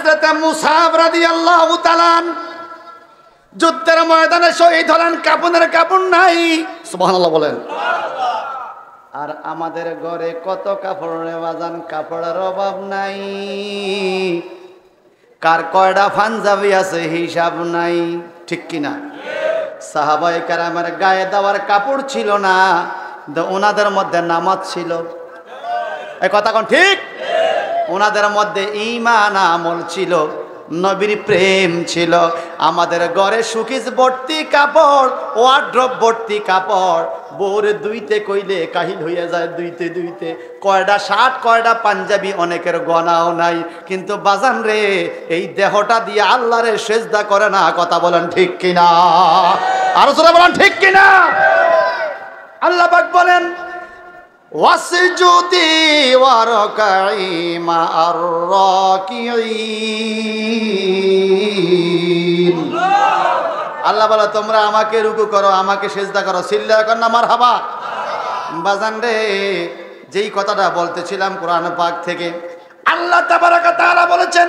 হযরত মুসাব রাদিয়াল্লাহু তাআলা যুদ্ধের ময়দানে শহীদ হলেন, কাপড়ের কাপড় নাই, সুবহানাল্লাহ বলেন। আর আমাদের ঘরে কত কাপড়ের বাজান, কাপড়ের অভাব নাই, কার কয়টা পাঞ্জাবি আছে হিসাব নাই, ঠিক কিনা? সাহাবায়ে কেরামের গায়ে দেওয়ার কাপড় ছিল না, ওনাদের মধ্যে নামাজ ছিল, এই কথা কোন ঠিক? ওনাদের মধ্যে ঈমান আমল ছিল, নবীর প্রেম ছিল। আমাদের ঘরে সুকিস ভর্তি কাপড়, ওয়ার্ড্রপ ভর্তি কাপড়, বউরে দুইতে কইলে কাহিল হইয়া যায়, দুইতে দুইতে কয়টা শার্ট কয়টা পাঞ্জাবি অনেকের গনাও নাই, কিন্তু বাজান রে এই দেহটা দিয়ে আল্লাহরে সেজদা করে না, কথা বলেন ঠিক কিনা? আরো জোরে বলেন ঠিক কিনা? আল্লাহ পাক বলেন ওয়াসজুদি ওয়ারকাই মা'আর রাকিঈন। আল্লাহ বলে তোমরা আমাকে রুকু করো, আমাকে সিজদা করো, সিল্লা কর না মারহাবা। বাজান রে যেই কথাটা বলতেছিলাম কোরআন পাক থেকে, আল্লাহ তাবারাকা তাআলা বলেছেন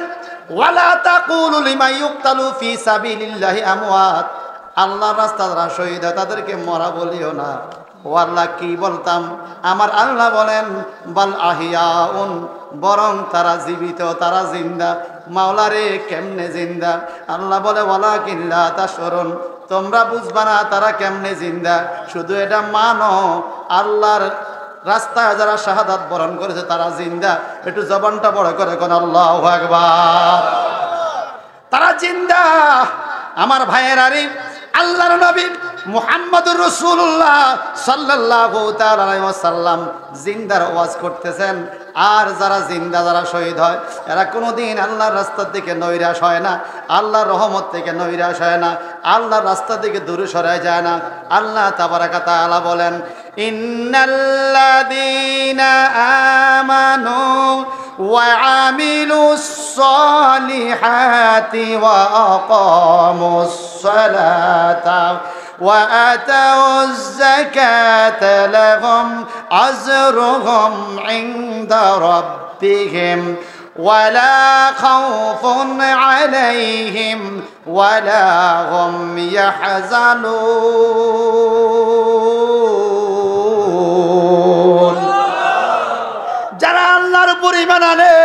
ওয়ালা তাকুলু লিমান ইউক্তালু ফি সাবিলিল্লাহি আমওয়াত, আল্লাহর রাস্তায় যারা শহীদ হয় তাদেরকে মরা বলিও না। ও আল্লাহ কি বলতাম? আমার আল্লাহ বলেন বাল আহিয়াউন, বরং তারা জীবিত, তারা জিন্দা। মাওলারে কেমনে জিন্দা? আল্লাহ বলে ওয়ালাকিন লা তাশউরুন, তোমরা বুঝবা না তারা কেমনে জিন্দা, শুধু এটা মানো আল্লাহর রাস্তায় যারা শাহাদাত বরণ করেছে তারা জিন্দা। একটু জবানটা বড় করে কোন আল্লাহু আকবার। তারা জিন্দা। আমার ভাইয়েরা রে, আল্লাহর নবী মুহাম্মদুর রাসূলুল্লাহ সাল্লাল্লাহু তাআলা আলাইহি ওয়াসাল্লাম জিন্দার ওয়াজ করতেছেন। আর যারা জিন্দা, যারা শহীদ হয়, এরা কোনোদিন আল্লাহর রাস্তার দিকে নৈরাশ হয় না, আল্লাহর রহমত থেকে নৈরাশ হয় না, আল্লাহর রাস্তা থেকে দূরে সরে যায় না। আল্লাহ তাবারাকা তাআলা বলেন ইন্নাল্লাযীনা আমানু ওয়া আমিলুস সালিহাতি ওয়া আকামুস সালাতা ওয়া আতাউজ যাকাতা লাহুম আজরুহুম ইনদা রাব্বিহিম ওয়ালা খাউফুন আলাইহিম ওয়ালা হুম ইয়াহজানুন। যারা আল্লাহর উপর ঈমান আনে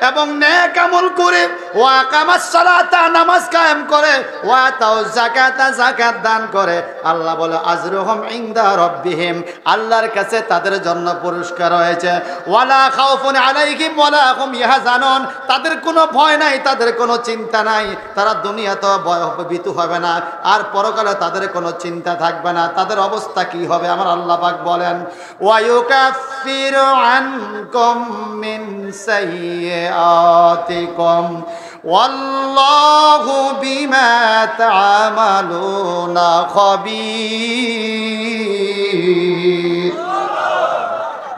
এবং নেক আমল করে, ওয়া কামাস সালাতা, নামাজ কায়েম করে, ওয়া তাও যাকাতা, যাকাত দান করে, আল্লাহ বলে আজরুহুম ইনদা রাব্বিহিম, আল্লাহর কাছে তাদের জন্য পুরস্কার রয়েছে। ওয়ালা খাউফুন আলাইহিম ওয়ালা হুম ইয়াহজানুন, তাদের কোনো ভয় নাই, তাদের কোনো চিন্তা নাই, তারা দুনিয়াতে ভীতু হবে না, আর পরকালে তাদের কোনো চিন্তা থাকবে না। তাদের অবস্থা কি হবে? আমার আল্লাহ পাক বলেন ওয়া ইউকাফিরু আনকুম মিন সাইয়্যাতিকুম ওয়াল্লাহু বিমা তা'মালুনা খাবীর।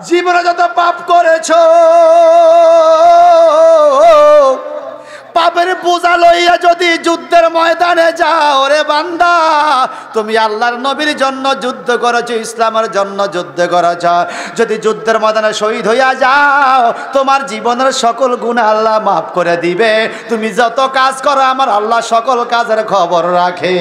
জীবনে যত পাপ করেছো, পাপের বোঝা লইয়া যদি যুদ্ধের ময়দানে যাও রে বান্দা, তুমি আল্লাহর নবীর জন্য যুদ্ধ করেছো, ইসলামের জন্য যুদ্ধ করেছো, যদি যুদ্ধের ময়দানে শহীদ হইয়া যাও, তোমার জীবনের সকল গুনাহ আল্লাহ মাফ করে দিবে। তুমি যত কাজ করো আমার আল্লাহ সকল কাজের খবর রাখে।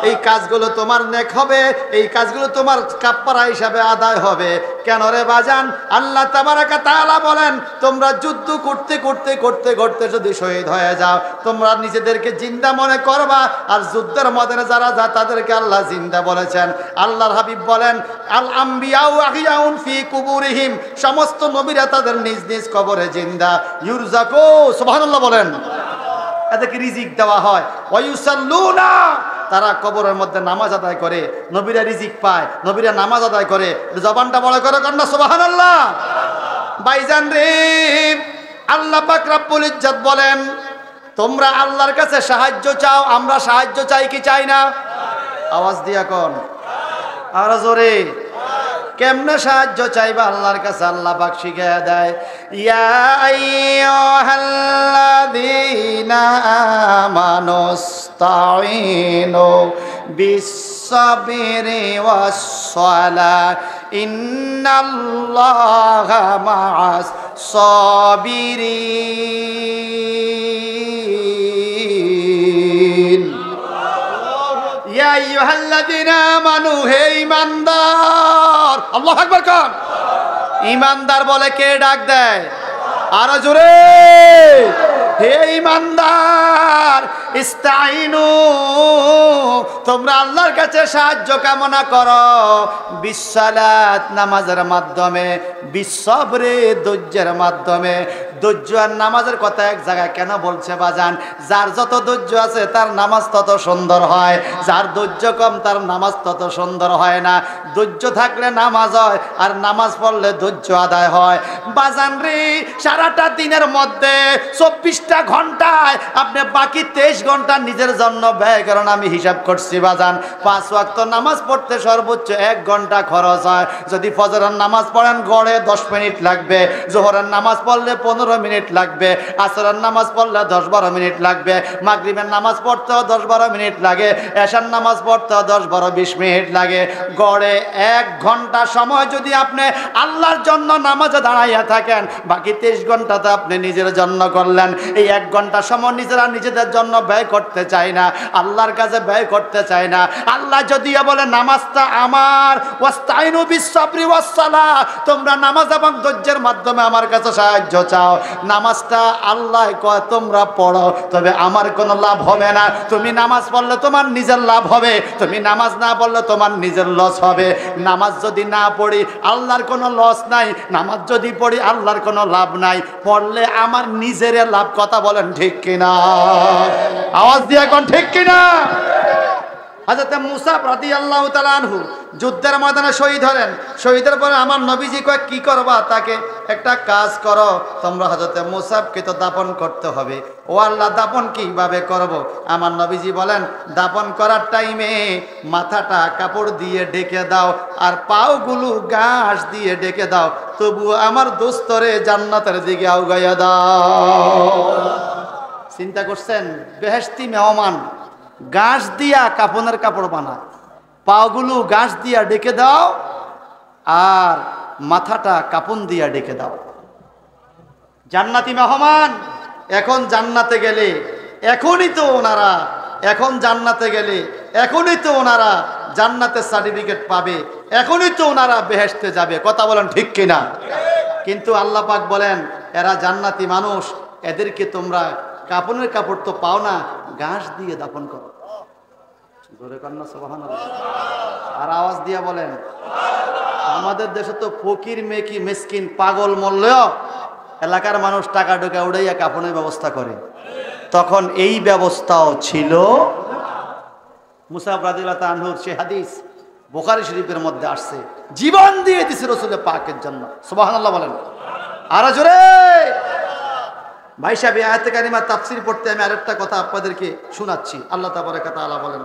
এই কাজগুলো তোমার নেক হবে, এই কাজগুলো তোমার কাফারা হিসাবে আদায় হবে। কেন রে বাজান? আল্লাহ তাবারাকা তাআলা বলেন তোমরা যুদ্ধ করতে করতে করতে করতে যদি শহীদ হয়ে যাও, তোমরা নিজেদেরকে জিন্দা মনে করবা, আর যুদ্ধের ময়দানে যারা যায় তাদেরকে আল্লাহ জিন্দা বলেছেন। আল্লাহর হাবিব বলেন আল আম্বিয়াউ আহিয়াউন ফি কুবুরিহিম, সমস্ত নবীরা তাদের নিজ নিজ কবরে জিন্দা। ইউরজাকু, সুবহানাল্লাহ বলেন। এদেরকে রিজিক দেওয়া হয়। ওয়ায়ুসাল্লুনা, তারা কবরের মধ্যে নামাজ আদায় করে, নবীরা রিজিক পায়, নবীরা নামাজ আদায় করে। জবানটা বড় করে কন্যা সুবহানাল্লাহ। ভাইজান রে, আল্লাহ পাক রব্বুল ইজ্জত বলেন তোমরা আল্লাহর কাছে সাহায্য চাও, আমরা সাহায্য চাই কি চাই না? আওয়াজ দিয়া কোন আর জোরে। কেমনে সাহায্য চাইবা আল্লাহর কাছে? আল্লাহ পাক শিখিয়ে দেয় ইয়া আইয়ুহাল্লাযীনা আমানুস্তাঈনু বিস-সাবরি ওয়াস-সালাহ ইন্নাল্লাহা মা'আস-সাবিরিন। আইয়ুহাল্লাযীনা আমানু, হে ঈমানদার, আল্লাহু আকবার কোন? ঈমানদার বলে কে ডাক দেয়? আরো জোরে, হে ঈমানদার, ইস্তাইনু, তোমরা আল্লাহর কাছে সাহায্য কামনা করো বিসসালাত, নামাজের মাধ্যমে, বিসসবরে, ধৈর্যের মাধ্যমে। ধৈর্য আর নামাজের কথা এক জায়গায় কেন বলছে বাজান? যার যত ধৈর্য আছে তার নামাজ তত সুন্দর হয়, যার ধৈর্য কম তার নামাজ তত সুন্দর হয় না। ধৈর্য থাকলে নামাজ হয়, আর নামাজ পড়লে ধৈর্য আদায় হয়। বাজান রে, সারাটা দিনের মধ্যে 24টা ঘন্টায় আপনি বাকি 23 ঘন্টা নিজের জন্য ব্যয় করেন। আমি হিসাব করছি বাজান, 5 ওয়াক্ত নামাজ পড়তে সর্বোচ্চ 1 ঘন্টা খরচ হয়। যদি ফজরের নামাজ পড়েন গড়ে 10 মিনিট লাগবে, জোহরের নামাজ পড়লে 15 মিনিট লাগবে, আসরের নামাজ পড়লে 10-12 মিনিট লাগবে, মাগরিবের নামাজ পড়তেও 10-12 মিনিট লাগে, এশার নামাজ পড়তেও 10-12-20 মিনিট লাগে। গড়ে 1 ঘন্টা সময় যদি আপনি আল্লাহর জন্য নামাজে দাঁড়াইয়া থাকেন, বাকি 23 ঘন্টাতে আপনি নিজের জন্য করলেন। এই 1 ঘন্টা সময় নিজেরা নিজেদের জন্য ব্যয় করতে চায় না, আল্লাহর কাছে ব্যয় করতে চায় না। আল্লাহ যদিও বলে নামাজটা আমার, ওয়াস্তাইনু বিস-সাবরি ওয়াস-সালাহ, তোমরা নামাজ এবং ধৈর্যের মাধ্যমে আমার কাছে সাহায্য চাও। নামাজটা আল্লাহ কয় তোমরা পড়ো, তবে আমার কোনো লাভ হবে না। তুমি নামাজ পড়লে তোমার নিজের লাভ হবে, তুমি নামাজ না পড়লে তোমার নিজের লস হবে। নামাজ যদি না পড়ি আল্লাহর কোনো লস নাই, নামাজ যদি পড়ি আল্লাহর কোনো লাভ নাই। পড়লে আমার নিজের লাভ। কথা বলেন ঠিক কিনা? আওয়াজ দিয়ে এখন ঠিক কিনা? হযরত মুসা রাদিয়াল্লাহু তাআলা আনহু যুদ্ধের ময়দানে শহীদ হলেন। শহীদের পরে আমার নবীজি কয় কি করবা? তাকে একটা কাজ করো, তোমরা হযরত মুসাকে তো দাফন করতে হবে। ও আল্লাহ, দাফন কিভাবে করব? আমার নবীজি বলেন, দাফন করার টাইমে মাথাটা কাপড় দিয়ে ঢেকে দাও, আর পাওগুলো ঘাস দিয়ে ঢেকে দাও, তবু আমার দোস্তরে জান্নাতের দিকে আগাইয়া দাও। চিন্তা করছেন? বেহেশতি মেহমান ঘাস দিয়া কাফনের কাপড় বানায়, পাগুলো ঘাস দিয়া ডেকে দাও, আর মাথাটা কাপন দিয়া ডেকে দাও। জান্নাতি মেহমান এখন জান্নাতে গেলে, এখনই তো ওনারা, এখন জান্নাতে গেলে এখনই তো ওনারা জান্নাতের সার্টিফিকেট পাবে, এখনই তো ওনারা বেহেশতে যাবে। কথা বলেন ঠিক কিনা? কিন্তু আল্লাহ পাক বলেন এরা জান্নাতি মানুষ, এদেরকে তোমরা কাপনের কাপড় তো পাও না, ঘাস দিয়ে দাফন করো। জোরে কন্যা সুবহানাল্লাহ। আর আওয়াজ দিয়ে বলেন, আমাদের দেশে তো ফকির মেকি মিসকিন পাগল মরলেও এলাকার মানুষ টাকা ঢোকা উড়াইয়া কাপনের ব্যবস্থা করে। তখন এই ব্যবস্থাও ছিল। মুসা রাদিয়াল্লাহু আনহুর সে হাদিস বুখারী শরীফের মধ্যে আসছে, জীবন দিয়ে দিয়েছে রাসূল পাকের জন্য। সুবহানাল্লাহ বলেন আর জোরে। ভাই সাহেব, আয়াতে কারিমা তাফসীর পড়তে আমি আরেকটা কথা আপনাদেরকে শোনাচ্ছি। আল্লাহ তাবারাকা ওয়া তাআলা বলেন,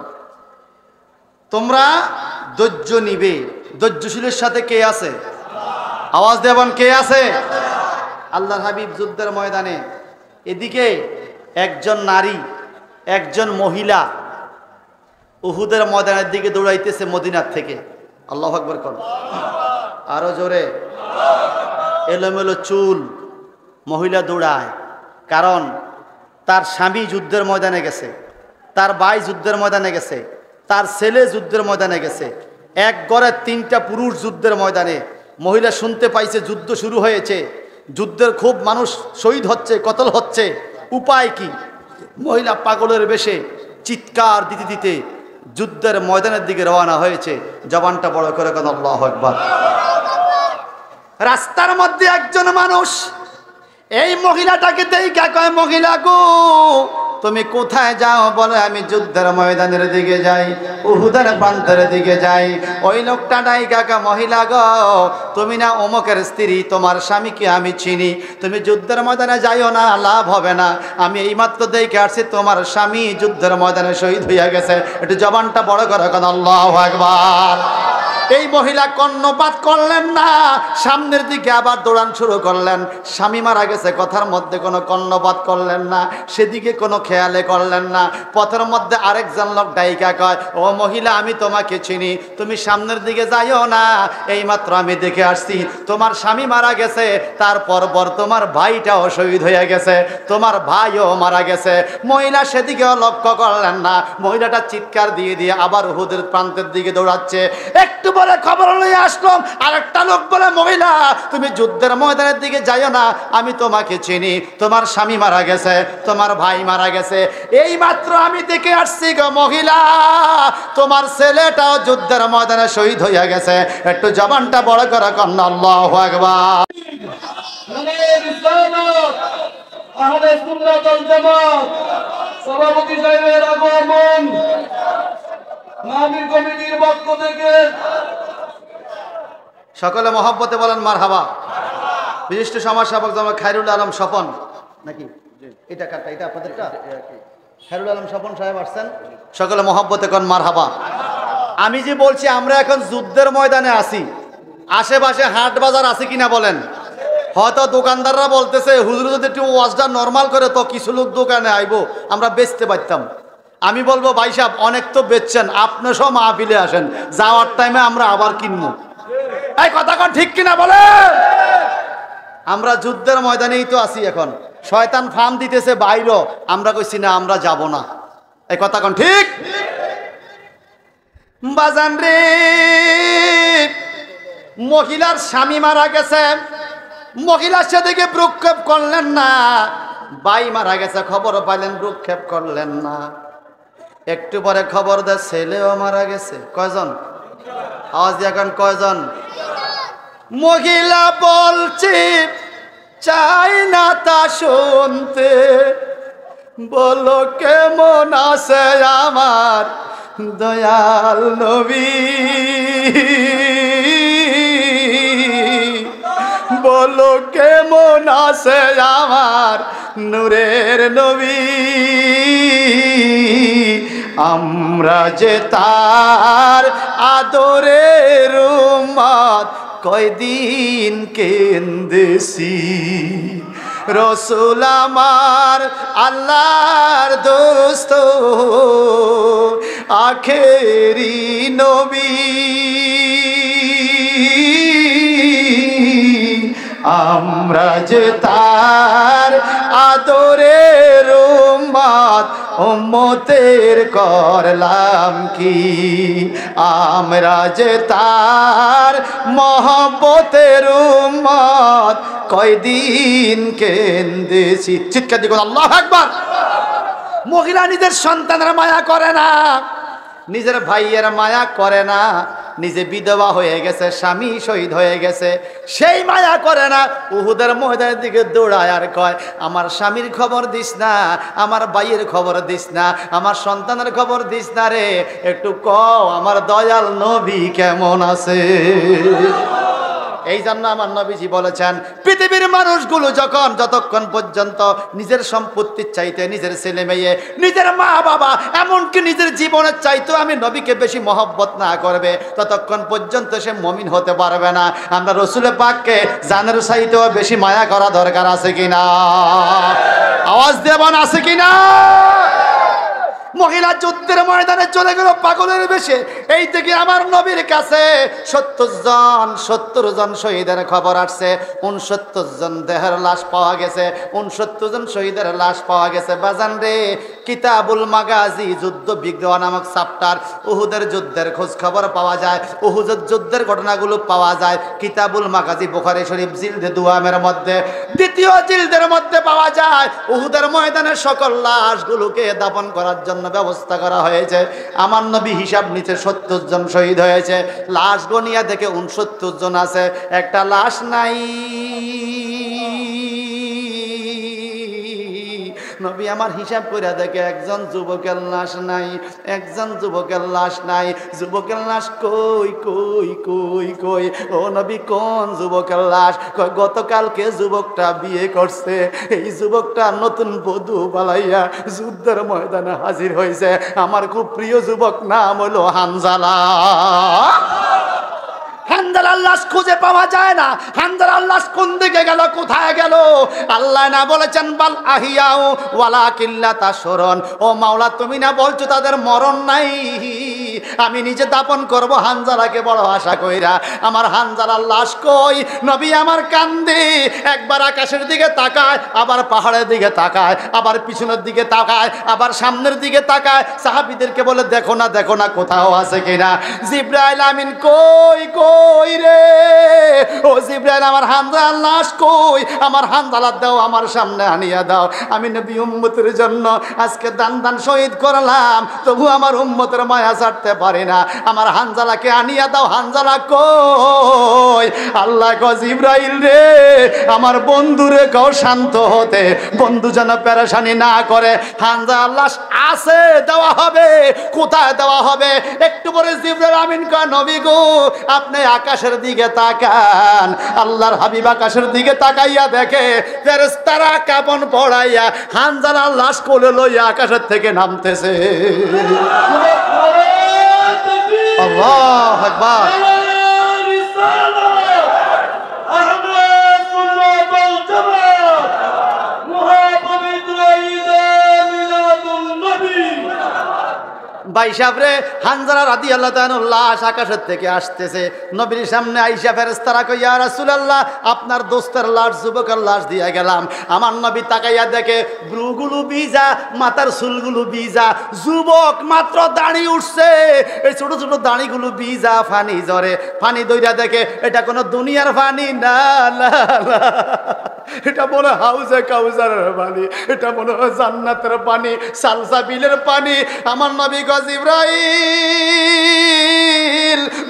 তোমরা ধৈর্য নিবে। ধৈর্যশীলের সাথে কে আছে? আওয়াজ দেবেন, কে আছে? আল্লাহর হাবিব যুদ্ধের ময়দানে, এদিকে একজন নারী, একজন মহিলা উহুদের ময়দানের দিকে দৌড়াইতেছে মদিনার থেকে। আল্লাহু আকবার করুন আরো জোরে। এলোমেলো চুল, মহিলা দৌড়ায়, কারণ তার স্বামী যুদ্ধের ময়দানে গেছে, তার ভাই যুদ্ধের ময়দানে গেছে, তার ছেলে যুদ্ধের ময়দানে গেছে। এক ঘরে 3টা পুরুষ যুদ্ধের ময়দানে। মহিলা শুনতে পাইছে যুদ্ধ শুরু হয়েছে, যুদ্ধের খুব মানুষ শহীদ হচ্ছে, কতল হচ্ছে। উপায় কি? মহিলা পাগলের বেশে চিৎকার দিতে দিতে যুদ্ধের ময়দানের দিকে রওনা হয়েছে। জবানটা বড় করে কথা আল্লাহু আকবার। রাস্তার মধ্যে একজন মানুষ এই মহিলাটাকে দেখা কয়, মহিলা গো তুমি কোথায় যাও? বলে আমি যুদ্ধের ময়দানের দিকে যাই, উহুদের প্রান্তের দিকে যাই। ওই লোকটা ডাইকা কয়, মহিলা গো তুমি না অমুকের স্ত্রী, তোমার স্বামীকে আমি চিনি, তুমি যুদ্ধের ময়দানে যাইও না, লাভ হবে না। আমি এইমাত্র দেখে আসছি তোমার স্বামী যুদ্ধের ময়দানে শহীদ হইয়া গেছে। একটু জবানটা বড় করে কথা আল্লাহু আকবার। এই মহিলা কর্ণপাত করলেন না, সামনের দিকে আবার দৌড়ান শুরু করলেন। স্বামী মারা গেছে কথার মধ্যে কোনো কর্ণপাত করলেন না, সেদিকে কোনো খেয়ালে করলেন না। পথের মধ্যে আরেকজন লোক ডাইকা কয়, ও মহিলা আমি তোমাকে চিনি, তুমি সামনের দিকে যাইও না, এইমাত্র আমি দেখে আসছি তোমার স্বামী মারা গেছে, তারপর তোমার ভাইটাও শহীদ হয়ে গেছে, তোমার ভাইও মারা গেছে। মহিলা সেদিকেও লক্ষ্য করলেন না, মহিলাটা চিৎকার দিয়ে দিয়ে আবার উহুদের প্রান্তের দিকে দৌড়াচ্ছে। একটু পরে খবর নিয়ে আসলাম, আরেকটা লোক বলে, মহিলা তুমি যুদ্ধের ময়দানের দিকে যাইও না, আমি তোমাকে চিনি, তোমার স্বামী মারা গেছে, তোমার ভাই মারা গেছে, এই মাত্র আমি দেখে আসছি গো মহিলা, তোমার ছেলেটাও যুদ্ধের ময়দানে শহীদ হইয়া গেছে। একটু জবানটা বড় করে কন্যা আল্লাহু আকবার। আহলে সুন্নাত ওয়াল জামাত সভাপতি সাহেবের আগমন, মাহফিল কমিটির পক্ষ থেকে সকলে মহব্বতে বলেন মারহাবা। বিশিষ্ট সমাজসেবক জনাব খায়রুল আলম স্বপন, নাকি এটা কাটা, এটা আপনাদেরটা, খায়রুল আলম স্বপন সাহেব আসছেন, সকলে মহব্বতে কোন মারহাবা। আমি যে বলছি আমরা এখন যুদ্ধের ময়দানে আছি, আশেপাশে হাট বাজার আছে কিনা বলেন? হয়তো দোকানদাররা বলতেছে হুজুর যদি একটু ওয়াজটা নর্মাল করে তো কিছু লোক দোকানে আইবো, আমরা বেচতে পারতাম। আমি বলবো ভাই সাহেব অনেক তো বেচছেন, আপনি সব মাহফিলে আসেন, যাওয়ার টাইমে আমরা আবার কিনবো। এই কথা কোন ঠিক কিনা বলে? আমরা যুদ্ধের ময়দানেই তো আছি এখন, শয়তান ফার্ম দিতেছে বাইরে, আমরা কইছি না আমরা যাব না। এই কথা কোন ঠিক? বাজান রে, মহিলার স্বামী মারা গেছে, মহিলার সেদিকে ভ্রুক্ষেপ করলেন না, ভাই মারা গেছে খবর পাইলেন, ভ্রুক্ষেপ করলেন না। একটু পরে খবর দেয় ছেলেও মারা গেছে। কয়জন? আওয়াজ দিয়ে এখন কয়জন? মহিলা বলছি চাই না তা শুনতে, বলো কেমন আছে আমার দয়াল নবী, বলো কেমন আছে আমার নূরের নবী, আমরা যে তার আদরের উম্মত কয়দিন কেন্দেছি, রসুল আমার আল্লাহর দোস্ত আখেরি নবী, আমরা যে তার আদরের উম্মত, উম্মতের করলাম কি, আমরা যে তার মহব্বতের উম্মত কয়দিন কেন্দেছি। চিৎকার দিয়ে আল্লাহু আকবার। মহিলা নিজের সন্তানের মায়া করে না, নিজের ভাইয়ের মায়া করে না, নিজে বিধবা হয়ে গেছে, স্বামী শহীদ হয়ে গেছে, সেই মায়া করে না। উহুদের ময়দানের দিকে দৌড়ায় আর কয় আমার স্বামীর খবর দিস না, আমার ভাইয়ের খবর দিস না, আমার সন্তানের খবর দিস না রে, একটু কও আমার দয়াল নবী কেমন আছে। এই জন্য আমার নবীজি বলেছেন পৃথিবীর মানুষগুলো যতক্ষণ পর্যন্ত নিজের সম্পত্তির চাইতে, নিজের ছেলে মেয়ে, নিজের মা বাবা, এমনকি নিজের জীবনের চাইতে আমি নবীকে বেশি মহব্বত না করবে, ততক্ষণ পর্যন্ত সে মুমিন হতে পারবে না। আমরা রসুলের পাককে জানের চাইতেও বেশি মায়া করা দরকার আছে কিনা? আওয়াজ দেবেন আছে কিনা? মহিলা যুদ্ধের ময়দানে চলে গেল পাগলের বেশে। এই থেকে আমার নবীর কাছে 70 জন শহীদের খবর আসছে, 69 জন দেহের লাশ পাওয়া গেছে, 69 জন শহীদের লাশ পাওয়া গেছে। বাজান রে, কিতাবুল মাগাজি যুদ্ধ বিগ্রহ নামক চ্যাপ্টার, উহুদের যুদ্ধের খোঁজ খবর পাওয়া যায়, উহুদের যুদ্ধের ঘটনাগুলো পাওয়া যায় কিতাবুল মাগাজি বুখারী শরীফ জিলদে দুয়ামের মধ্যে, দ্বিতীয় জিলদের মধ্যে পাওয়া যায়। উহুদের ময়দানে সকল লাশগুলোকে দাফন করার জন্য ব্যবস্থা করা হয়েছে। আমার নবী হিসাব নিচে 70 জন শহীদ হয়েছে, লাশ গনিয়া দেখে 69 জন আছে, একটা লাশ নাই। নবী আমার হিসাব করে দেখে একজন যুবকের লাশ নাই, একজন যুবকের লাশ নাই। যুবকের লাশ কই কই কই কই? ও নবী কোন যুবকের লাশ? গতকালকে যুবকটা বিয়ে করছে, এই যুবকটা নতুন বধূ বালাইয়া যুদ্ধের ময়দানে হাজির হয়েছে। আমার খুব প্রিয় যুবক, নাম হলো হানজালা। হানজালার লাশ খুঁজে পাওয়া যায় না। হানজালার লাশ কোন দিকে গেল, কোথায় গেল? আল্লাহ না বলেছেন বাল আহিয়াও ওয়ালাকিন লা তাশউরুন। ও মাওলা, তুমি না বলছো তাদের মরণ নাই? আমি নিজে দাপন করব হানজালাকে বড় আশা কইরা। আমার হানজালার লাশ কই? নবী আমার কান্দে, একবার আকাশের দিকে তাকায়, আবার পাহাড়ের দিকে তাকায়, আবার পিছনের দিকে তাকায়, আবার সামনের দিকে তাকায়। সাহাবীদেরকে বলে দেখো না, দেখো না কোথাও আছে কিনা। জিবরাইল আমিন কই কই রে? ও জিবরাইল, আমার হানজালার লাশ কই? আমার হানজালার দাও, আমার সামনে আনিয়া দাও। আমি নবী উম্মতের জন্য আজকে দান দান শহীদ করলাম, তবু আমার উম্মতের মায়া ছাড়তে পারি না। আমার হানজালাকে আনিয়া দাও। হানজালা কই? আল্লাহ কয় জিবরাইল রে, আমার বন্ধুরে কও শান্ত হতে, বন্ধু যেন পেরেশানি না করে। হানজালার লাশ আছে, দেওয়া হবে। কোথায় দেওয়া হবে? একটু পরে জিবরাইল আমিন কয় নবী গো, আপনি আকাশের দিকে তাকান। আল্লাহর হাবিব আকাশের দিকে তাকাইয়া দেখে ফেরেশতারা কাপন পড়াইয়া হানজালার লাশ কোলে লইয়া আকাশের থেকে নামতেছে। আল্লাহু আকবার। ভাই সাহেবরে, হানজালা রাদিয়াল্লাহু তাআলার লাশ আকাশের থেকে আসতেছে। নবীর সামনে আইসা ফেরেশতারা কই ইয়া রাসূলুল্লাহ, আপনার দোস্তের লাশ, যুবকের লাশ দিয়া গেলাম। আমার নবী তাকাইয়া দেখে ব্রুগুলো ভিজা, মাথার চুলগুলো ভিজা, যুবক মাত্র দাড়ি উঠছে, এই ছোট ছোট দাড়িগুলো ভিজা, পানি ঝরে। পানি দইরা দেখে এটা কোনো দুনিয়ার পানি না, না, না, এটা মনে হাউজে কাউসারের পানি, এটা মনে হয় জান্নাতের পানি, সালসাবিলের পানি। আমার নবী জিবরাইল,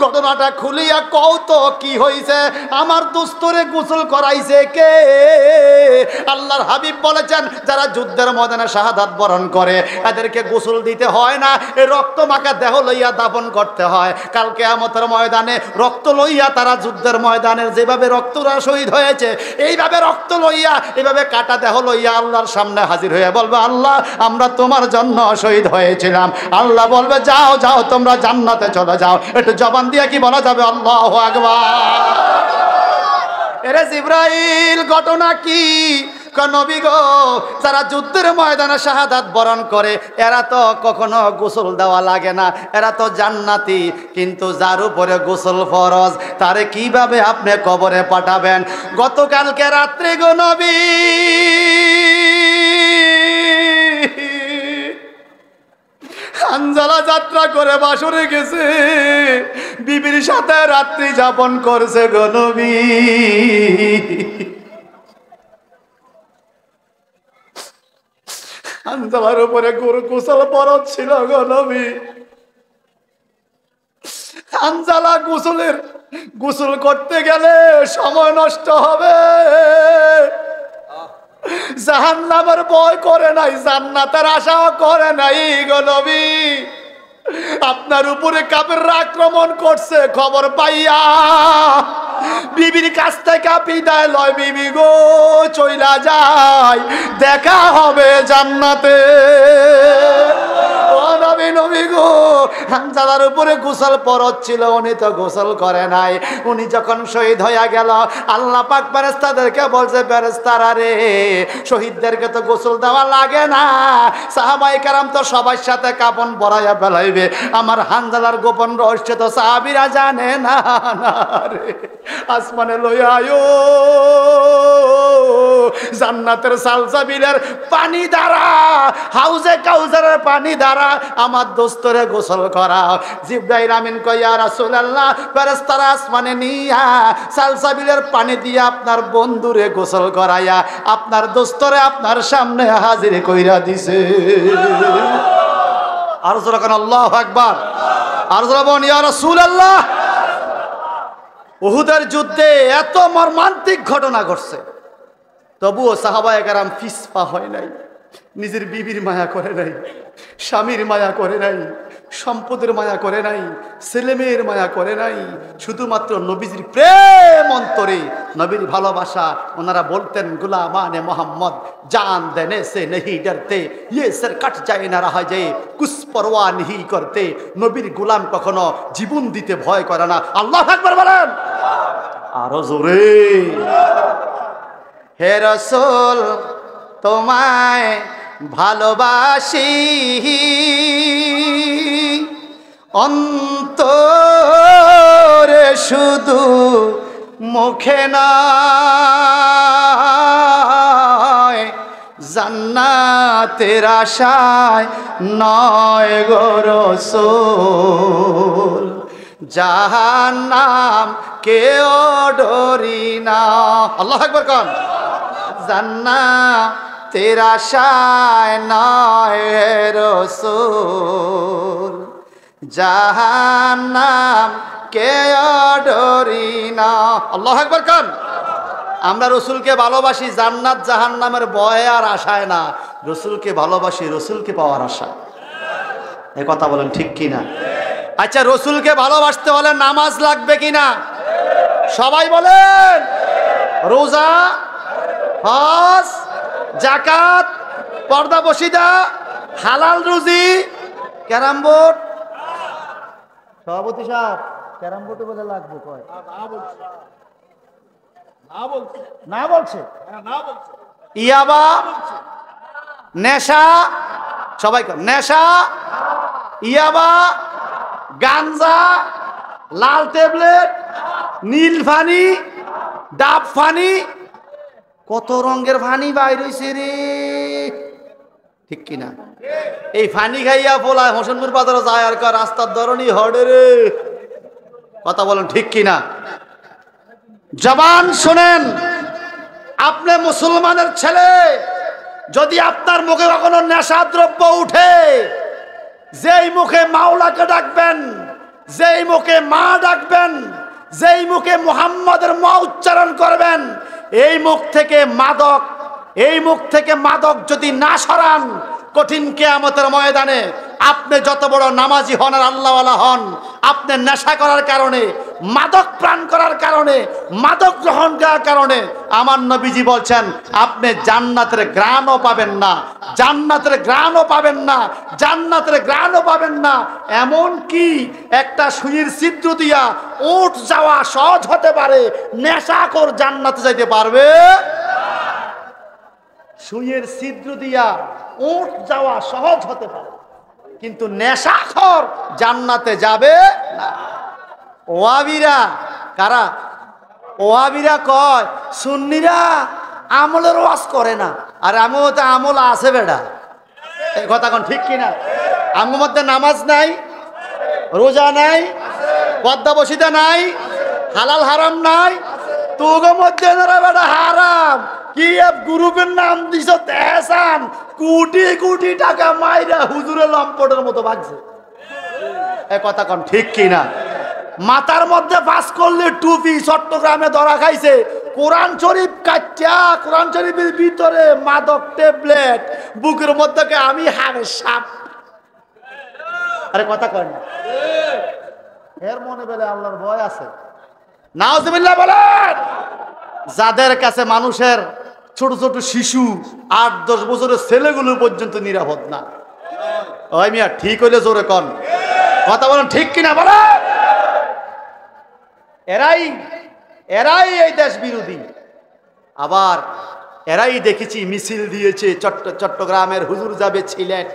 ঘটনাটা খুলিয়া কও তো কি হইছে? আমার দোস্তরে গোসল করাইছে কে? আল্লাহর হাবিব বলেছেন যারা যুদ্ধের ময়দানে শাহাদাত বরণ করে এদেরকে গোসল দিতে হয় না, এই রক্ত মাখা দেহ লইয়া দাফন করতে হয়। কাল কিয়ামতের ময়দানে রক্ত লইয়া তারা যুদ্ধের ময়দানে যেভাবে রক্তরা শহীদ হয়েছে, এইভাবে রক্ত লইয়া, এইভাবে কাটা দেহ লইয়া আল্লাহর সামনে হাজির হয়ে বলবে আল্লাহ আমরা তোমার জন্য শহীদ হয়েছিলাম। আল্লাহ বলবে যাও যাও, তোমরা জান্নাতে চলে যাও। একটু জবান দিয়ে কি বলা যাবে? আল্লাহু আকবার। এরে জিবরাইল, ঘটনা কি? নবী গো, যারা যুদ্ধের ময়দানে শাহাদাত বরণ করে এরা তো কখনো গোসল দেওয়া লাগে না, এরা তো জান্নাতি। কিন্তু যার উপরে গোসল ফরজ, তারে কিভাবে আপনি কবরে পাঠাবেন? গতকালকে রাত্রে গো নবী হানজালা যাত্রা করে বাসরে গেছে, বিবির সাথে রাত্রি যাপন করছে গো নবী। হানজালার উপরে গোসল ফরজ ছিল গো নবী। হানজালা গোসল করতে গেলে সময় নষ্ট হবে। জাহান্নামের ভয় করে নাই, জান্নাতের আশাও করে নাই গো নবী। আপনার উপরে কাফেররা আক্রমণ করছে খবর পাইয়া বিবির কাছ থেকে বিদায় লয়, বিবি গো চইলা যায়, দেখা হবে জান্নাতে। ও নবী, নবী গো, হানজালার উপরে গোসল ফরজ ছিল, উনি তো গোসল করে নাই। উনি যখন শহীদ হইয়া গেল, আল্লাহ পাক ফেরেশতাদেরকে বলছে ফেরেশতারা রে, শহীদদেরকে তো গোসল দেওয়া লাগে না, সাহাবায়ে কেরাম তো সবার সাথে কাফন পরাইয়া ফেলাইবে, আমার হানজালার গোপন রহস্য তো সাহাবীরা জানে না। না রে, আসমানে লইয়া আয়ো, জান্নাতের সালসাবিলের পানি দ্বারা, হাউজে কাউসারের পানি দ্বারা আমার দোস্তরে গোসল করাও। জিবরাইল আমিন কয় ইয়া রাসূলুল্লাহ, ফেরেশতারা আসমানে নিয়া সালসাবিলের পানি দিয়ে আপনার বন্ধুরে গোসল করাইয়া আপনার দোস্তরে আপনার সামনে হাজির কইরা দিছে। আর জোরে কোন আল্লাহু আকবার, আর জোরে বল ইয়া রাসূলুল্লাহ। উহুদের যুদ্ধে এত মর্মান্তিক ঘটনা ঘটছে, তবুও সাহাবায়ে কেরাম পিছপা হয় নাই, নিজের বিবির মায়া করে নাই, স্বামীর মায়া করে নাই, সম্পদের মায়া করে নাই, ছেলেমেয়ের মায়া করে নাই, শুধুমাত্র নবীজির প্রেম অন্তরে, নবীর ভালোবাসা। ওনারা বলতেন গুলামানে মোহাম্মদ জান দেনে সে নেহি ডরতে, ইয়ে সর কাট যায় না রাহা যায় কুছ পরোয়া নেহি করতে। নবীর গোলাম কখনো জীবন দিতে ভয় করে না। আল্লাহু আকবার বলেন। আরো জোরে। হে রাসূল তোমায় ভালোবাসি অন্তরে শুধু মুখে নয়, জান্নাতের আশায় নয় গো রাসূল, জাহান্নাম কেউ ডরি না। আল্লাহু আকবার কোন। জান্নাতের আশায় নয় রাসূল, জাহান্নাম কেউ ডরি না। আল্লাহু আকবার কোন। আমরা রসুলকে ভালোবাসি জান্নাত জাহান্নামের ভয়ে আর আশায় না, রসুলকে ভালোবাসি রসুলকে পাওয়ার আশা। এ কথা বলেন ঠিক কিনা? আচ্ছা, রসুলকে ভালোবাসতে হলে নামাজ লাগবে কিনা? সবাই বলেন। রোজা, হজ, যাকাত, পর্দা বসিদা, হালাল রুজি, ক্যারাম বোর্ড। সভাপতি সাহেব ক্যারাম বোর্ডে বলে লাগবে কয়? না বলছে। ইয়াবা, নেশা, সবাই নেশা, ইয়াবা, গাঞ্জা, লাল ট্যাবলেট, নীল ফানি, ডাব ফানি, কত রঙের ফানি বাইর হইছে রে, ঠিক কিনা? এই ফানি খাইয়া পোলায় হোসেনপুর বাজারে যায় আর রাস্তার ধরনই হড়ে রে। কথা বলেন ঠিক কিনা? জবান শোনেন, আপনি মুসলমানের ছেলে, যদি আপনার মুখে কখনো নেশা দ্রব্য উঠে, যেই মুখে মাওলাকে ডাকবেন, যেই মুখে মা ডাকবেন, যেই মুখে মুহাম্মাদের মা উচ্চারণ করবেন, এই মুখ থেকে মাদক যদি না সরান, কঠিন কিয়ামতের ময়দানে আপনি যত বড় নামাজি হন আর আল্লাহওয়ালা হন, আপনি নেশা করার কারণে, মাদক প্রাণ করার কারণে, মাদক গ্রহণ করার কারণে আমার নবীজি বলছেন আপনি জান্নাতের ঘ্রাণও পাবেন না, জান্নাতের ঘ্রাণও পাবেন না, জান্নাতের ঘ্রাণও পাবেন না। এমন কি একটা সুইয়ের ছিদ্র দিয়া উঠ যাওয়া সহজ হতে পারে, নেশাখোর জান্নাতে যাইতে পারবে? সুইয়ের ছিদ্র দিয়া উঠ যাওয়া সহজ হতে পারে, কিন্তু নেশাখোর জান্নাতে যাবে না। ওয়াবিরা কারা? ওয়াবিরা কয় সুন্নিরা আমলের ওয়াজ করে না, আর আমার মধ্যে আমল আছে বেটা। এই কথা কোন ঠিক কিনা? আমার মধ্যে নামাজ নাই, রোজা নাই, পর্দা বসিতে নাই, হালাল হারাম নাই, তোগো মধ্যে বেটা হারাম। কি গ্রুপের নাম দিছ তেহসান, কোটি কোটি টাকা মাইরা হুজুরের লম্পটের মতো ভাগছে। এ কথা কোন ঠিক কিনা? মাথার মধ্যে পাস করলে টুপি, চট্টগ্রামে ধরা খাইছে, কোরআন শরীফ কাটটা, কোরআন শরীফের ভিতরে মাদক ট্যাবলেট, বুকের মধ্যে আমি হারে সাপ। আরে কথা কয় না, এর মনে বেলে আল্লাহর ভয় আছে। নাউজুবিল্লাহ বলেন। যাদের কাছে মানুষের ছোট ছোট শিশু, 8-10 বছরের ছেলেগুলো পর্যন্ত নিরাপদ না। ওই মিয়া ঠিক হইলে জোরে কন, কথা বলেন ঠিক কিনা বলেন। এরাই এই দেশ বিরোধী। আবার এরাই দেখেছি মিছিল দিয়েছে, চট্টগ্রামের হুজুর যাবে সিলেট,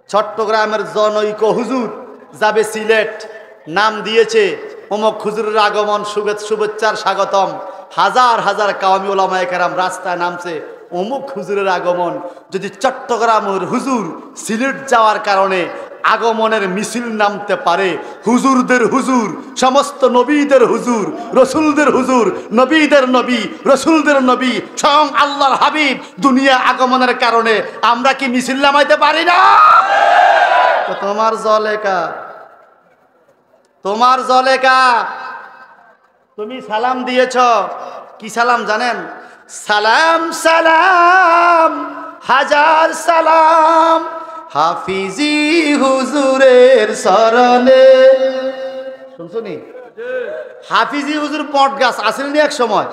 চট্টগ্রামের জনৈক হুজুর যাবে সিলেট, নাম দিয়েছে অমুক হুজুরের আগমন, শুভেচ্ছার স্বাগতম। হাজার হাজার কাওমি ওলামায়ে কেরাম রাস্তায় নামছে অমুক হুজুরের আগমন। যদি চট্টগ্রামের হুজুর সিলেট যাওয়ার কারণে আগমনের মিছিল নামতে পারে, হুজুরদের হুজুর, সমস্ত নবীদের হুজুর, রসুলদের হুজুর, নবীদের নবী, রসুলদের নবী, স্বয়ং আল্লাহর হাবিব দুনিয়া আগমনের কারণে আমরা কি মিছিল নামাইতে পারি না? তো তোমার জলেকা, তোমার জলেকা, তুমি সালাম দিয়েছ, কি সালাম জানেন? সালাম সালাম হাজার সালাম হাফিজি হুজুরের শরণে। শুনছনি? হাফিজি হুজুর পট গাছ আসেননি এক সময়,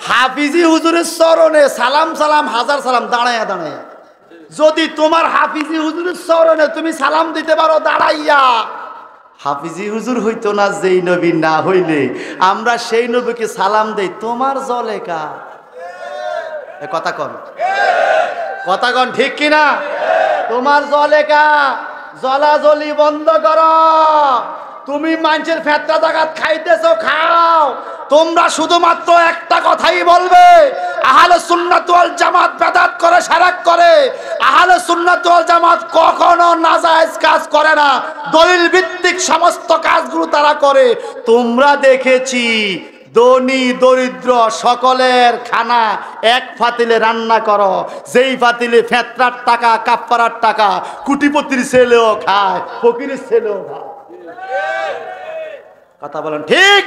হাফিজি হুজুরের চরণে সালাম সালাম হাজার সালাম, দাঁড়াইয়া দাঁড়াইয়া। যদি তোমার হাফিজি হুজুরের চরণে তুমি সালাম দিতে পারো দাঁড়াইয়া, হাফিজি হুজুর হইতো না যেই নবী না হইলে আমরা সেই নবীকে সালাম দেই, তোমার জলে কা। কথা কন ঠিক কিনা? তোমার জলে কা। জলাজলি বন্ধ করো। তুমি মানুষের ফেতরা জাগাত খাইতেছো, খাও। তোমরা শুধুমাত্র একটা কথাই বলবে, আহলে সুন্নাত ওয়াল জামাত বেদাত করে, শিরক করে। আহলে সুন্নাত ওয়াল জামাত কখনো নাজায়েজ কাজ করে না, দলিল ভিত্তিক সমস্ত কাজগুলো তারা করে। তোমরা দেখেছি ধনী দরিদ্র সকলের খানা এক পাতিলে রান্না করো, যেই পাতিলে ফেতরার টাকা কাফফারার টাকা কোটিপতির ছেলেও খায়, ফকিরের ছেলেও খায়। কথা বলেন ঠিক?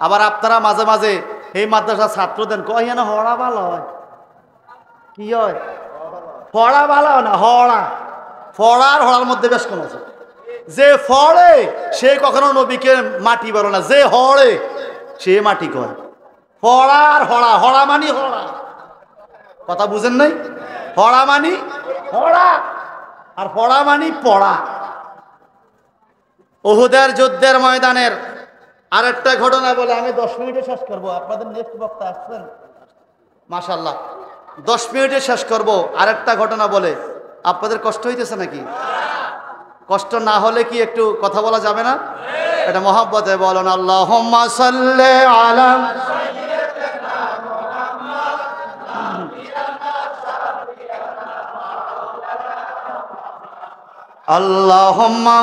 আবার আপনারা মাঝে মাঝে এই মাদ্রাসার ছাত্রদের কয় না হড়া ভালো হয়। কি হয়? ফড়া ভালো না, হড়া। ফড়ার হড়ার মধ্যে বেশ কম আছে। যে ফড়ে সে কখনো নবীকে মাটি বলে না, যে হড়ে সে মাটি কয়। ফড়া আর হড়া, হড়া মানি হড়া। কথা বুঝেন নাই? হড়া মানি হড়া আর ফড়া মানি পড়া। উহুদের যুদ্ধের ময়দানের আরেকটা ঘটনা বলে আমি 10 মিনিটে শেষ করব। আপনাদের নেক্সট বক্তা আসছেন, মাশাআল্লাহ। 10 মিনিটে শেষ করব। আরেকটা ঘটনা বলে আপনাদের কষ্ট হইতেছে নাকি? কষ্ট না হলে কি একটু কথা বলা যাবে না? এটা মহব্বতে বলেন আল্লাহুম্মা সাল্লি আলা আল্লাহুম্মা।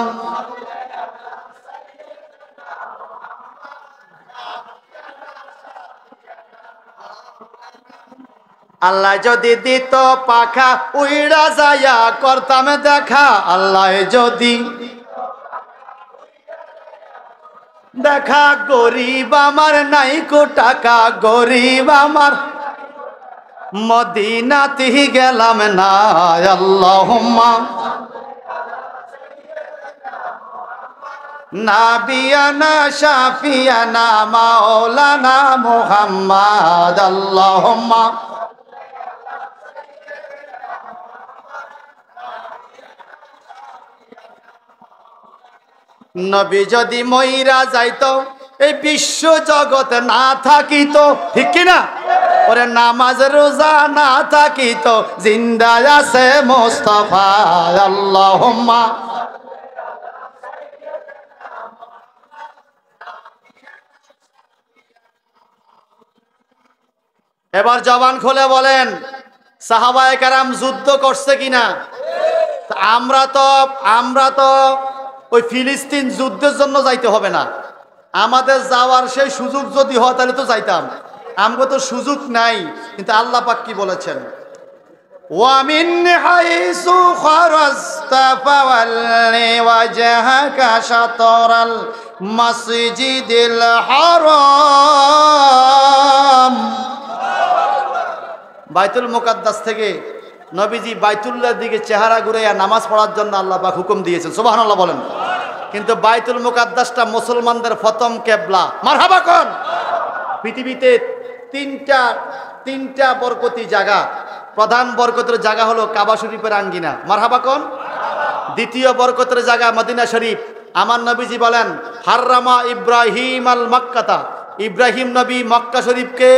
আল্লাহ যদি দিত পাখা উইড়া যায়া করতাম দেখা। আল্লাহ যদি দেখা, গরিব আমার নাই কো টাকা, গরিব আমার মদিনাতে গেলাম না। আল্লাহুম্মা নাবিয়ানা শাফিয়ানা মাওলানা মুহাম্মদ। আল্লাহুম্মা নবী যদি মইরা যাইতো, এই বিশ্ব জগৎ না থাকিত, ঠিক কিনা? ওরে নামাজ রোজা না থাকিত, জিন্দা আছে মুস্তাফা। আল্লাহুম্মা। এবার জবান খুলে বলেন, সাহাবায়ে কেরাম যুদ্ধ করছে কিনা? আমরা তো ওই ফিলিস্তিন যুদ্ধের জন্য যাইতে হবে না। আমাদের যাওয়ার সেই সুযোগ যদি হয় তাহলে তো যাইতাম। আমাকে তো সুযোগ নাই। কিন্তু আল্লাহ পাক কি বলেছেন? ওয়া মিন হাইসু খারাজতা ফাওয়াল্লি ওয়াজহাকা শাতরাল মাসজিদিল হারাম। বাইতুল মুকাদ্দাস থেকে নবীজি বাইতুল্লাহর দিকে চেহারা ঘুরাইয়া নামাজ পড়ার জন্য আল্লাহ পাক হুকুম দিয়েছেন। সুবহানাল্লাহ বলেন। কিন্তু বাইতুল মুকাদ্দাসটা মুসলমানদের প্রথম কিবলা। মারহাবা কোন? পৃথিবীতে তিনটা বরকতি জায়গা। প্রধান বরকতের জায়গা হলো কাবা শরীফের আঙ্গিনা। মারহাবা কোন? দ্বিতীয় বরকতের জায়গা মদিনা শরীফ। আমার নবীজি বলেন, হাররামা ইব্রাহিম আল মক্কাতা। ইব্রাহিম নবী মক্কা শরীফকে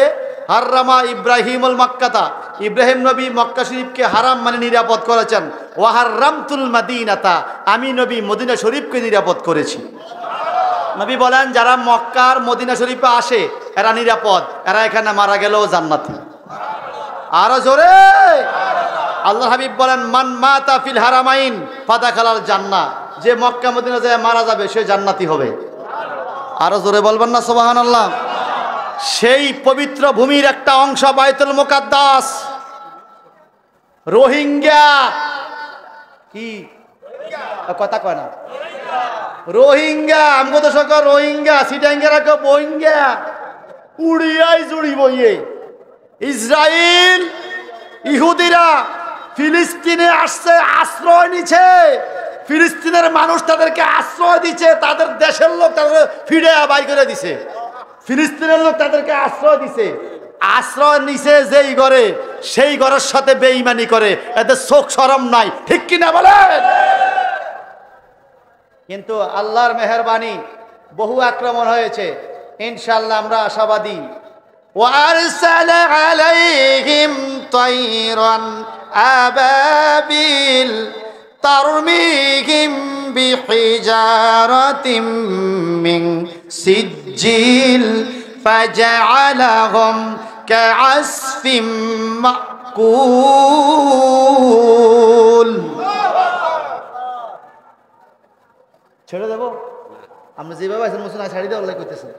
হাররামা ইব্রাহিমুল মক্কাতা। ইব্রাহিম নবী মক্কা শরীফকে হারাম মানে নিরাপদ করেছেন। ওয়া হাররামতুল মাদিনাতা। আমি নবী মদিনা শরীফকে নিরাপদ করেছি। নবী বলেন, যারা মক্কার মদিনা শরীফে আসে এরা নিরাপদ, এরা এখানে মারা গেলেও জান্নাতি। আরো জোরে আল্লাহ হাবিব বলেন, মান মাতা ফিল হারামাইন ফাদাখালাল জান্নাহ। যে মক্কা মদিনা যায় মারা যাবে সে জান্নাতি হবে। আরো জোরে বলবেন না সুবহানাল্লাহ? সেই পবিত্র ভূমির একটা অংশ বাইতুল মুকাদ্দাস। রোহিঙ্গা কি কথা কয় না? রোহিঙ্গা আমগো তো সকল রোহিঙ্গা, সিটাঙ্গেরা কেউ বহিঙ্গা উড়িয়াই জুড়ি বইয়ে। ইসরায়েল ইহুদিরা ফিলিস্তিনে আসছে, আশ্রয় নিচ্ছে। ফিলিস্তিনের মানুষ তাদেরকে আশ্রয় দিচ্ছে, তাদের দেশের লোক তাদের ফিরে বাই করে দিছে। ফিলিস্তিনের লোক তাদেরকে আশ্রয় দিছে। আশ্রয় নিছে যেই ঘরে, সেই ঘরের সাথে বেঈমানি করে। এদের শোক শরম নাই, ঠিক কিনা বলেন? কিন্তু আল্লাহর মেহেরবানি বহু আক্রমণ হয়েছে। ইনশাআল্লাহ আমরা আশাবাদী। وأرسل عليهم طيرا أبابيل ترميهم بحجارة من سجيل فجعلهم كعصف مأكول। ছেড়ে দেব? আমরা যেভাবে আছেন মুসলমান ছাড়ি দেওয়া করতেছেন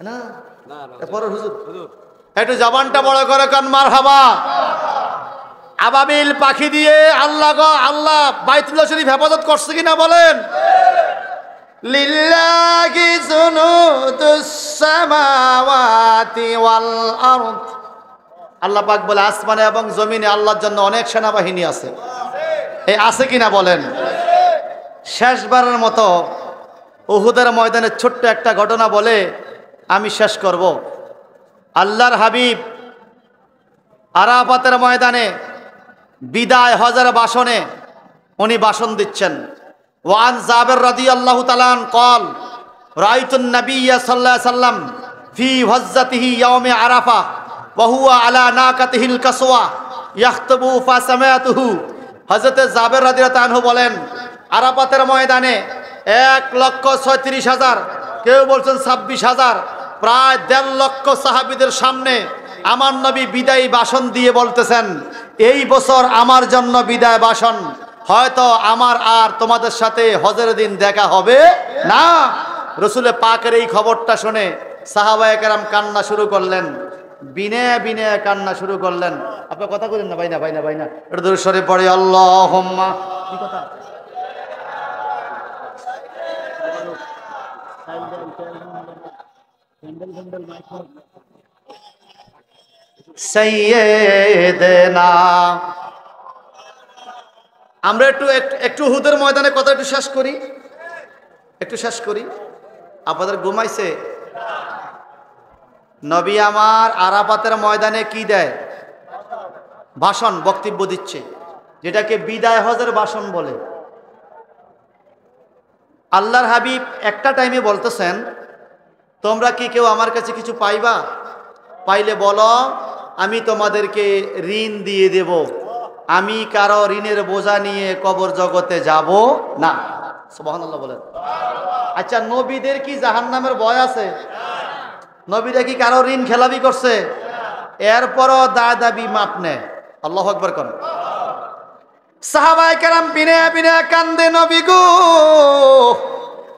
না পরে হুজুর একটু জবানটা বড় করে কান মারহাবা। আবাবিল পাখি দিয়ে আল্লাহ বাইতুল্লাহ শরীফ হেফাজত করছে কিনা বলেন? লিল্লাহি জুনুদুস সামাওয়াতি ওয়াল আরদ। আল্লাহ পাক বলে আসমানে এবং জমিনে আল্লাহর জন্য অনেক সেনাবাহিনী আছে। এই আছে কিনা বলেন? শেষবারের মতো উহুদের ময়দানের ছোট্ট একটা ঘটনা বলে আমি শেষ করব। আল্লাহর হাবিব আরাফাতের ময়দানে বিদায় হজের ভাষণে উনি ভাষণ দিচ্ছেন। ওয়ান জাবের রাদিয়াল্লাহু তাআলা قال রাআইতু النبي صلى الله عليه وسلم في هزته يوم عرفه وهو على ناقته القصوى يخطب فسمعته। হযরত জাবের রাদিয়াল্লাহু আনহু বলেন, আরাফাতের ময়দানে 1,36,000, কেউ বলছেন 26,000, প্রায় 1.5 লক্ষ সাহাবীদের সামনে আমার নবী বিদায়ী ভাষণ দিয়ে বলতেছেন, এই বছর আমার জন্য বিদায় ভাষণ, হয়তো আমার আর তোমাদের সাথে হজের দিন দেখা হবে না। রসুলের পাকের এই খবরটা শুনে সাহাবায়ে কেরাম কান্না শুরু করলেন, বিনে বিনে কান্না শুরু করলেন। আপনার কথা বলেন না ভাই না এটা দরুদ শরীফ পড়ে আল্লাহুম্মা। কি কথা? সাইয়্যিদানা। আমরা একটু উহুদের ময়দানে কথা একটু শেষ করি। আপনাদের ঘুমাইছে? নবী আমার আরাফাতের ময়দানে কি দেয়? ভাষণ, বক্তব্য দিচ্ছে, যেটাকে বিদায় হজের ভাষণ বলে। আল্লাহর হাবিব একটা টাইমে বলতেছেন, তোমরা কি কেউ আমার কাছে কিছু পাইবা? পাইলে বলো আমি তোমাদেরকে ঋণ দিয়ে দেব। আমি কারো ঋণের বোঝা নিয়ে কবর জগতে যাব না। সুবহানাল্লাহ বলেন। আচ্ছা, নবীদের কি জাহান্নামের ভয় আছে? নবীরা কি কারো ঋণ খেলাপি করছে? এরপরও দাবি মাপ নেয়। আল্লাহু আকবার কোন। সাহাবায়ে কেরাম বিনে বিনে কান্দে, নবী গো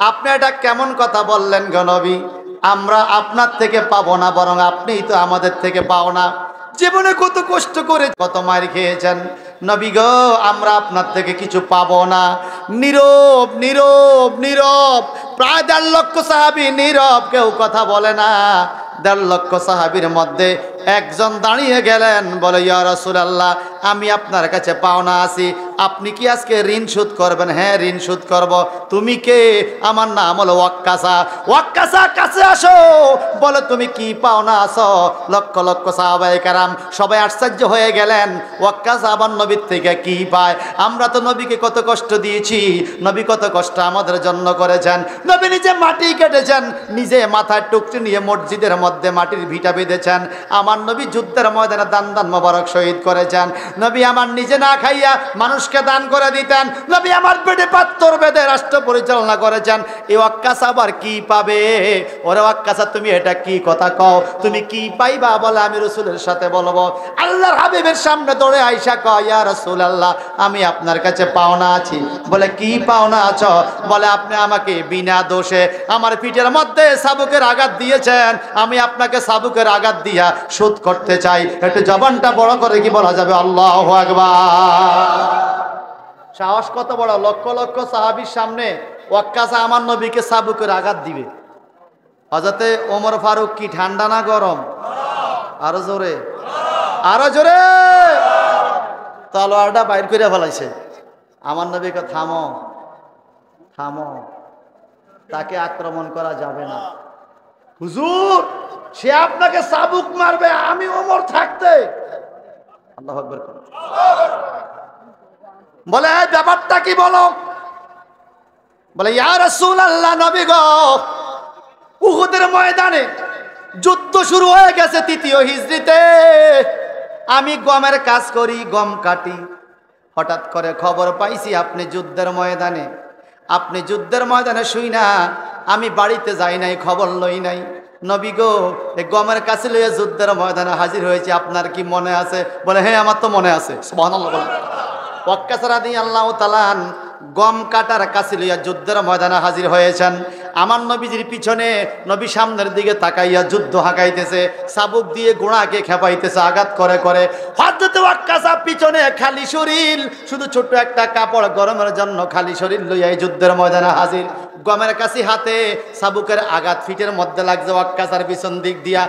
আপনি এটা কেমন কথা বললেন গো নবী? আমরা আপনার থেকে পাবো না, বরং আপনিই তো আমাদের থেকে পাও না। জীবনে কত কষ্ট করে কত মার খেয়েছেন, নবী গো আমরা আপনার থেকে কিছু পাবো না। নীরব নীরব নীরব, প্রায় 1.5 লক্ষ সাহাবী নীরব, কেউ কথা বলে না। 1.5 লক্ষ সাহাবীর মধ্যে একজন দাঁড়িয়ে গেলেন, বলে ইয়া রাসূলুল্লাহ আমি আপনার কাছে পাওনা আছি, আপনি কি আজকে ঋণ শোধ করবেন? হ্যাঁ ঋণ শোধ করব। তুমি কে? আমার নাম হলো ওয়াক্কাসা। ওয়াক্কাসা কাছে আসো, বলে তুমি কি পাওনা আছো? লক্ষ লক্ষ সাহাবায়ে কেরাম সবাই আশ্চর্য হয়ে গেলেন, ওয়াক্কাসা আবার নবীর থেকে কি পায়? আমরা তো নবীকে কত কষ্ট দিয়েছি, নবী কত কষ্ট আমাদের জন্য করেছেন। নবী নিজে মাটি কেটেছেন, নিজে মাথায় টুকরি নিয়ে মসজিদের মধ্যে মাটির ভিটা বেঁধেছেন। আমার নবী যুদ্ধের ময়দানে দান মোবারক শহীদ করেছেন। নবী আমার নিজে না খাইয়া মানুষকে দান করে দিতেন। নবী আমার পেটে পাথর বেঁধে রাষ্ট্র পরিচালনা করেছেন। এই ওয়াক্কাসা আবার কি পাবে? ওরে ওয়াক্কাসা তুমি এটা কি কথা কও? তুমি কি পাইবা? বলে আমি রাসূলের সাথে বলবো। আল্লাহর হাবিবের সামনে দৌড়ে আইসা কয়, ইয়া রাসূলুল্লাহ আমি আপনার কাছে পাওনা আছি। বলে কি পাওনা আছো? বলে আপনি আমাকে বিনা দোষে আমার পিঠের মধ্যে চাবুকের আঘাত দিয়েছেন, আমি আপনাকে চাবুকের আঘাত দিয়া শোধ করতে চাই। একটু জবানটা বড় করে কি বলা যাবে? আল্লাহু আকবার। সাহস কত বড়! লক্ষ লক্ষ সাহাবীর সামনে ওয়াক্কাসা আমার নবীকে চাবুকের আঘাত দিবে। হযরতে ওমর ফারুক কি ঠান্ডা না গরম? আরো জোরে, আরো জোরে। তলোয়ারটা বাইর করে ফেলাইছে। আমার নবীকে থামো থামো, তাকে আক্রমণ করা যাবে না। হুজুর সে আপনাকে চাবুক মারবে, আমি ওমর থাকতে। আল্লাহু আকবার। বলে ব্যাপারটা কি বলো? বলে ইয়া রাসূলুল্লাহ, নবী গো, উহুদের ময়দানে যুদ্ধ শুরু হয়ে গেছে 3য় হিজরিতে। আমি গমের কাজ করি, গম কাটি। হঠাৎ করে খবর পাইছি আপনি যুদ্ধের ময়দানে। আপনি যুদ্ধের ময়দানে শুই না, আমি বাড়িতে যাই নাই, খবর লই নাই। নবী গো, এই গমের কাছে লইয়া যুদ্ধের ময়দানে হাজির হয়েছে, আপনার কি মনে আছে? বলে হ্যাঁ, আমার তো মনে আছে। সুবহানাল্লাহ বলেন। ওয়াক্কাস রাদিয়াল্লাহু তাআলা গম কাটার কাছে লইয়া যুদ্ধের ময়দানে হাজির হয়েছেন। আমার নবীজির পিছনে নবী সামনের দিকে তাকাইয়া যুদ্ধ হাঁকাইতেছে, চাবুক দিয়ে গোড়াকে খেপাইতেছে আঘাত করে করে। হযরত ওয়াক্কাসা পিছনে খালি শরীর, শুধু ছোট্ট একটা কাপড় গরমের জন্য খালি শরীর লইয়া এই যুদ্ধের ময়দানে হাজির। গমের কাছে হাতে, চাবুকের আঘাত ফিটের মধ্যে লাগছে ওয়াক্কাসার পিছন দিক দিয়া।